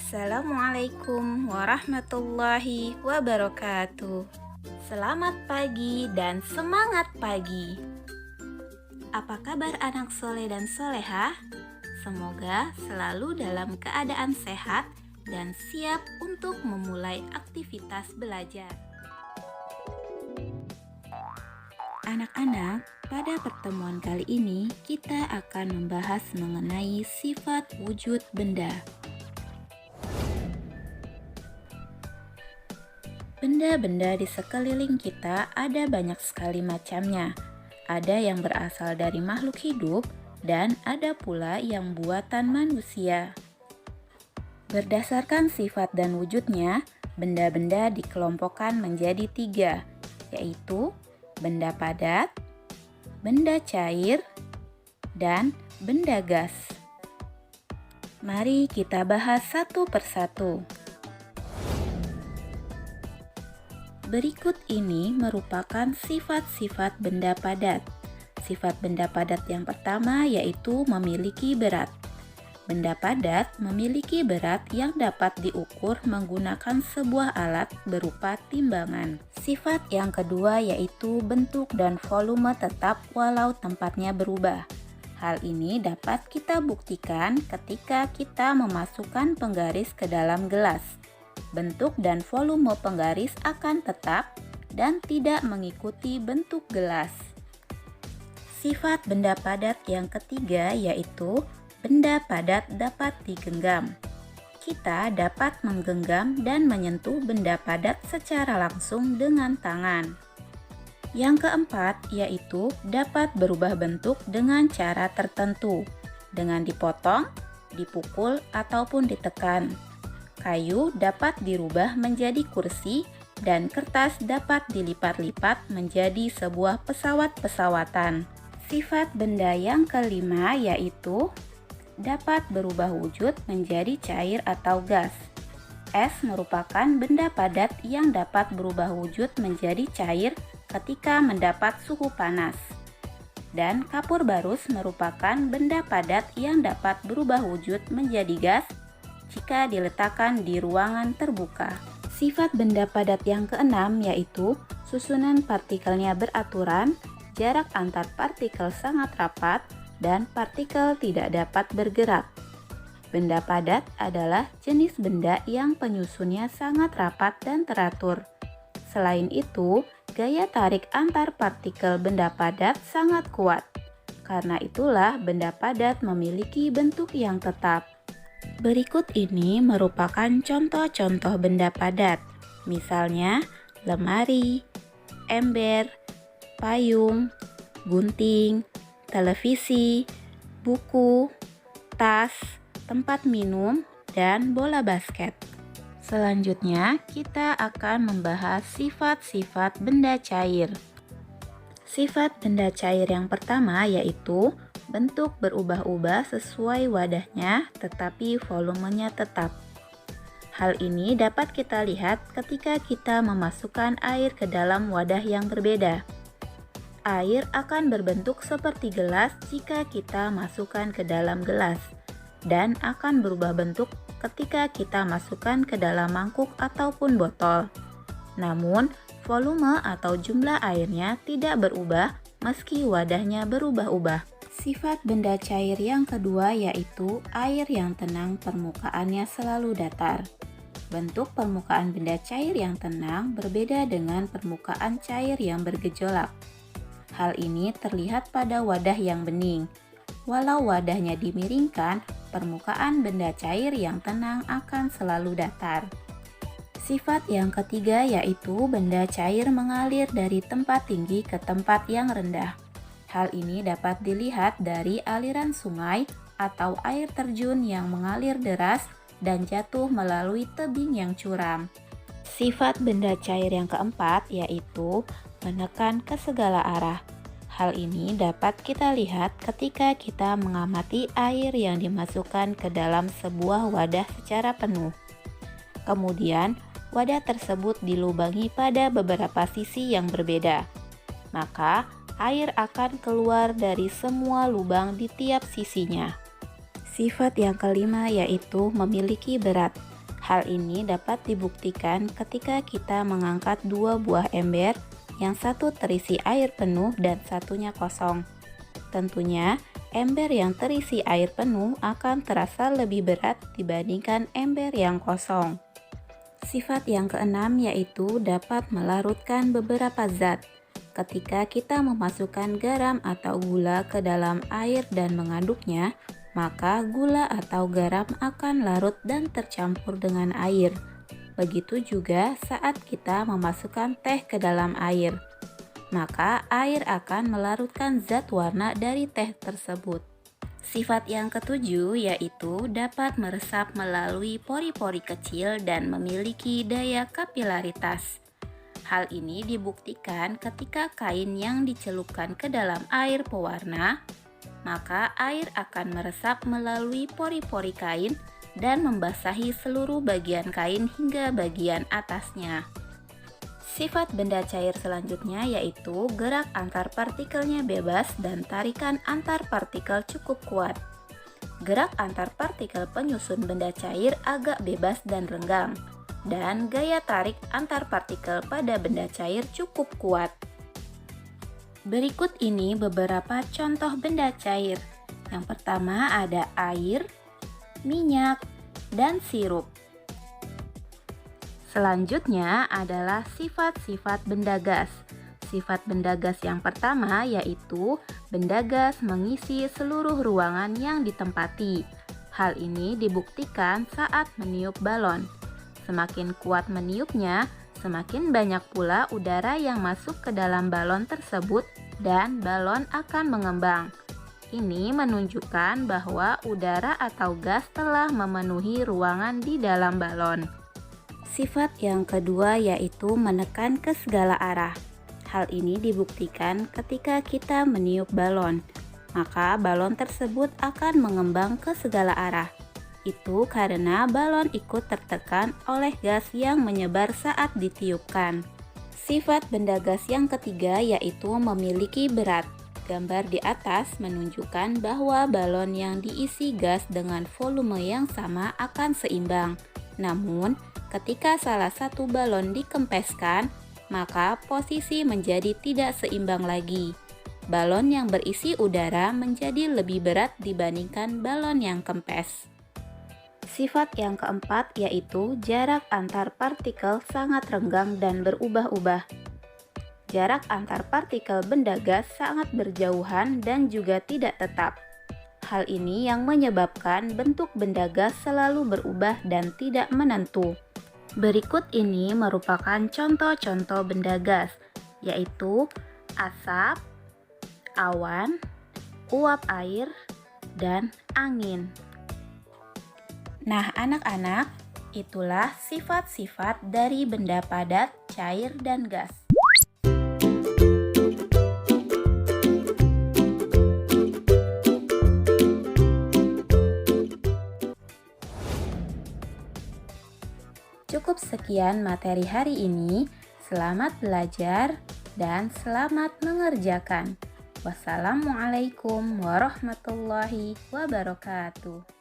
Assalamualaikum warahmatullahi wabarakatuh. Selamat pagi dan semangat pagi. Apa kabar anak soleh dan solehah? Semoga selalu dalam keadaan sehat dan siap untuk memulai aktivitas belajar. Anak-anak, pada pertemuan kali ini kita akan membahas mengenai sifat wujud benda. Benda-benda di sekeliling kita ada banyak sekali macamnya. Ada yang berasal dari makhluk hidup dan ada pula yang buatan manusia. Berdasarkan sifat dan wujudnya, benda-benda dikelompokkan menjadi 3, yaitu benda padat, benda cair, dan benda gas. Mari kita bahas satu persatu. Berikut ini merupakan sifat-sifat benda padat. Sifat benda padat yang pertama yaitu memiliki berat. Benda padat memiliki berat yang dapat diukur menggunakan sebuah alat berupa timbangan. Sifat yang kedua yaitu bentuk dan volume tetap walau tempatnya berubah. Hal ini dapat kita buktikan ketika kita memasukkan penggaris ke dalam gelas. Bentuk dan volume penggaris akan tetap dan tidak mengikuti bentuk gelas. Sifat benda padat yang ketiga yaitu benda padat dapat digenggam. Kita dapat menggenggam dan menyentuh benda padat secara langsung dengan tangan. Yang keempat yaitu dapat berubah bentuk dengan cara tertentu, dengan dipotong, dipukul, ataupun ditekan. Kayu dapat dirubah menjadi kursi dan kertas dapat dilipat-lipat menjadi sebuah pesawat-pesawatan. Sifat benda yang kelima yaitu dapat berubah wujud menjadi cair atau gas. Es merupakan benda padat yang dapat berubah wujud menjadi cair ketika mendapat suhu panas. Dan kapur barus merupakan benda padat yang dapat berubah wujud menjadi gas jika diletakkan di ruangan terbuka. Sifat benda padat yang keenam yaitu susunan partikelnya beraturan, jarak antar partikel sangat rapat, dan partikel tidak dapat bergerak. Benda padat adalah jenis benda yang penyusunnya sangat rapat dan teratur. Selain itu, gaya tarik antar partikel benda padat sangat kuat. Karena itulah benda padat memiliki bentuk yang tetap. Berikut ini merupakan contoh-contoh benda padat, misalnya lemari, ember, payung, gunting, televisi, buku, tas, tempat minum, dan bola basket. Selanjutnya, kita akan membahas sifat-sifat benda cair. Sifat benda cair yang pertama yaitu bentuk berubah-ubah sesuai wadahnya, tetapi volumenya tetap. Hal ini dapat kita lihat ketika kita memasukkan air ke dalam wadah yang berbeda. Air akan berbentuk seperti gelas jika kita masukkan ke dalam gelas, dan akan berubah bentuk ketika kita masukkan ke dalam mangkuk ataupun botol. Namun, volume atau jumlah airnya tidak berubah meski wadahnya berubah-ubah. Sifat benda cair yang kedua yaitu air yang tenang, permukaannya selalu datar. Bentuk permukaan benda cair yang tenang berbeda dengan permukaan cair yang bergejolak. Hal ini terlihat pada wadah yang bening. Walau wadahnya dimiringkan, permukaan benda cair yang tenang akan selalu datar. Sifat yang ketiga yaitu benda cair mengalir dari tempat tinggi ke tempat yang rendah. Hal ini dapat dilihat dari aliran sungai atau air terjun yang mengalir deras dan jatuh melalui tebing yang curam. Sifat benda cair yang keempat yaitu menekan ke segala arah. Hal ini dapat kita lihat ketika kita mengamati air yang dimasukkan ke dalam sebuah wadah secara penuh. Kemudian, wadah tersebut dilubangi pada beberapa sisi yang berbeda. Maka, air akan keluar dari semua lubang di tiap sisinya. Sifat yang kelima yaitu memiliki berat. Hal ini dapat dibuktikan ketika kita mengangkat dua buah ember, yang satu terisi air penuh dan satunya kosong. Tentunya, ember yang terisi air penuh akan terasa lebih berat dibandingkan ember yang kosong. Sifat yang keenam yaitu dapat melarutkan beberapa zat. Ketika kita memasukkan garam atau gula ke dalam air dan mengaduknya, maka gula atau garam akan larut dan tercampur dengan air. Begitu juga saat kita memasukkan teh ke dalam air, maka air akan melarutkan zat warna dari teh tersebut. Sifat yang ketujuh yaitu dapat meresap melalui pori-pori kecil dan memiliki daya kapilaritas. Hal ini dibuktikan ketika kain yang dicelupkan ke dalam air pewarna, maka air akan meresap melalui pori-pori kain dan membasahi seluruh bagian kain hingga bagian atasnya. Sifat benda cair selanjutnya yaitu gerak antar partikelnya bebas dan tarikan antar partikel cukup kuat. Gerak antar partikel penyusun benda cair agak bebas dan renggang, dan gaya tarik antar partikel pada benda cair cukup kuat. Berikut ini beberapa contoh benda cair. Yang pertama ada air, minyak, dan sirup. Selanjutnya adalah sifat-sifat benda gas. Sifat benda gas yang pertama yaitu benda gas mengisi seluruh ruangan yang ditempati. Hal ini dibuktikan saat meniup balon. Semakin kuat meniupnya, semakin banyak pula udara yang masuk ke dalam balon tersebut dan balon akan mengembang. Ini menunjukkan bahwa udara atau gas telah memenuhi ruangan di dalam balon. Sifat yang kedua yaitu menekan ke segala arah. Hal ini dibuktikan ketika kita meniup balon, maka balon tersebut akan mengembang ke segala arah. Itu karena balon ikut tertekan oleh gas yang menyebar saat ditiupkan. Sifat benda gas yang ketiga yaitu memiliki berat. Gambar di atas menunjukkan bahwa balon yang diisi gas dengan volume yang sama akan seimbang. Namun, ketika salah satu balon dikempeskan, maka posisi menjadi tidak seimbang lagi. Balon yang berisi udara menjadi lebih berat dibandingkan balon yang kempes. Sifat yang keempat yaitu jarak antar partikel sangat renggang dan berubah-ubah. Jarak antar partikel benda gas sangat berjauhan dan juga tidak tetap. Hal ini yang menyebabkan bentuk benda gas selalu berubah dan tidak menentu. Berikut ini merupakan contoh-contoh benda gas, yaitu asap, awan, uap air, dan angin. Nah, anak-anak, itulah sifat-sifat dari benda padat, cair, dan gas. Cukup sekian materi hari ini. Selamat belajar dan selamat mengerjakan. Wassalamualaikum warahmatullahi wabarakatuh.